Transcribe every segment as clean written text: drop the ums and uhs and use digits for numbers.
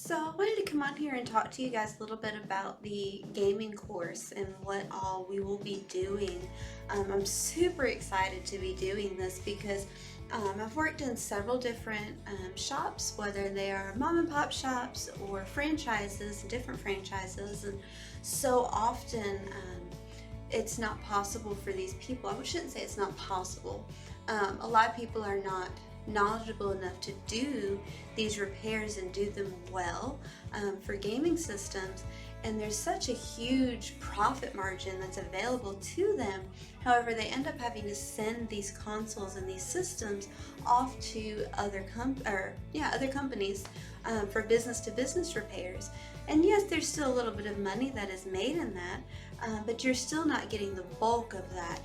So I wanted to come on here and talk to you guys a little bit about the gaming course and what all we will be doing. I'm super excited to be doing this because I've worked in several different shops, whether they are mom and pop shops or franchises, different franchises, and so often it's not possible for these people. I shouldn't say it's not possible. A lot of people are not knowledgeable enough to do these repairs and do them well for gaming systems, and there's such a huge profit margin that's available to them. However, they end up having to send these consoles and these systems off to other companies for business-to-business repairs. And yes, there's still a little bit of money that is made in that, but you're still not getting the bulk of that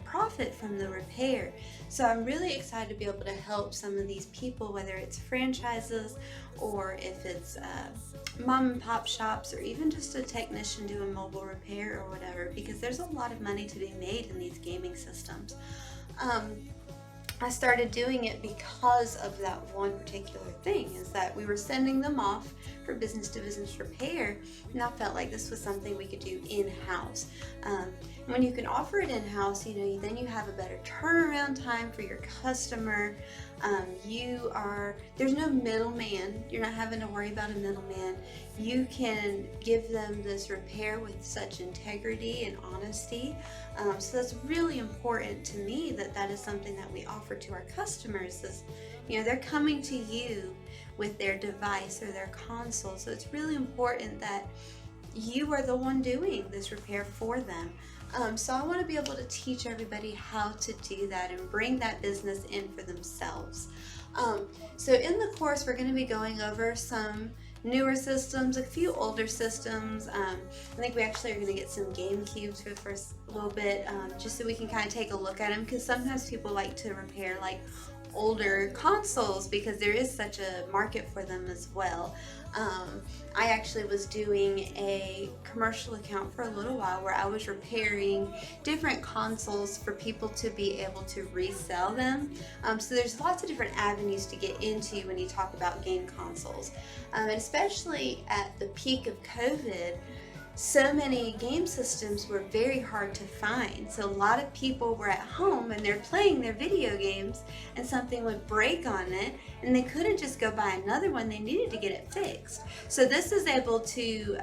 profit from the repair. So I'm really excited to be able to help some of these people, whether it's franchises or if it's mom and pop shops or even just a technician doing mobile repair or whatever, because there's a lot of money to be made in these gaming systems. I started doing it because of that one particular thing, is that we were sending them off for business-to-business repair, and I felt like this was something we could do in-house. When you can offer it in-house, then you have a better turnaround time for your customer. There's no middleman. You're not having to worry about a middleman. You can give them this repair with such integrity and honesty. So that's really important to me, that is something that we offer to our customers. Is, they're coming to you with their device or their console. So it's really important that you are the one doing this repair for them. So I want to be able to teach everybody how to do that and bring that business in for themselves. So in the course, we're going to be going over some newer systems, a few older systems. I think we actually are going to get some Game Cubes for the first little bit, just so we can kind of take a look at them, because sometimes people like to repair like older consoles because there is such a market for them as well. I actually was doing a commercial account for a little while where I was repairing different consoles for people to be able to resell them. So there's lots of different avenues to get into when you talk about game consoles. And especially at the peak of COVID, so many game systems were very hard to find. So a lot of people were at home and they're playing their video games and something would break on it and they couldn't just go buy another one, they needed to get it fixed. So this is able to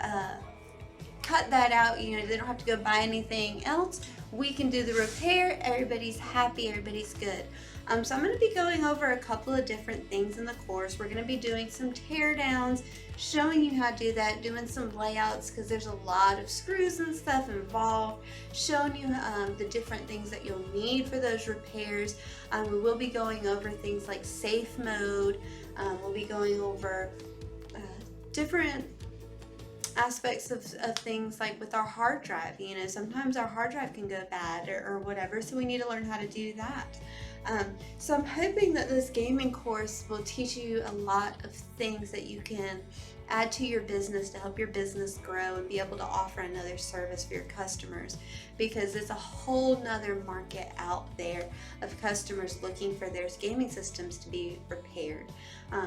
cut that out. They don't have to go buy anything else. We can do the repair, everybody's happy, everybody's good. So I'm going to be going over a couple of different things in the course. We're going to be doing some tear downs, showing you how to do that, doing some layouts because there's a lot of screws and stuff involved, showing you the different things that you'll need for those repairs. We will be going over things like safe mode. We'll be going over different aspects of things like with our hard drive. Sometimes our hard drive can go bad or whatever, so we need to learn how to do that. So I'm hoping that this gaming course will teach you a lot of things that you can add to your business to help your business grow and be able to offer another service for your customers, because there's a whole nother market out there of customers looking for their gaming systems to be repaired,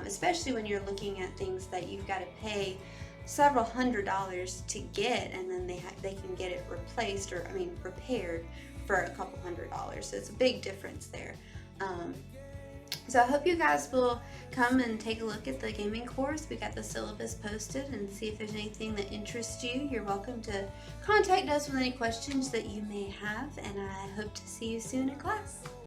especially when you're looking at things that you've got to pay several $100s to get, and then they can get it replaced or repaired for a couple $100s. So it's a big difference there. So I hope you guys will come and take a look at the gaming course. We got the syllabus posted, and see if there's anything that interests you. You're welcome to contact us with any questions that you may have, and I hope to see you soon in class.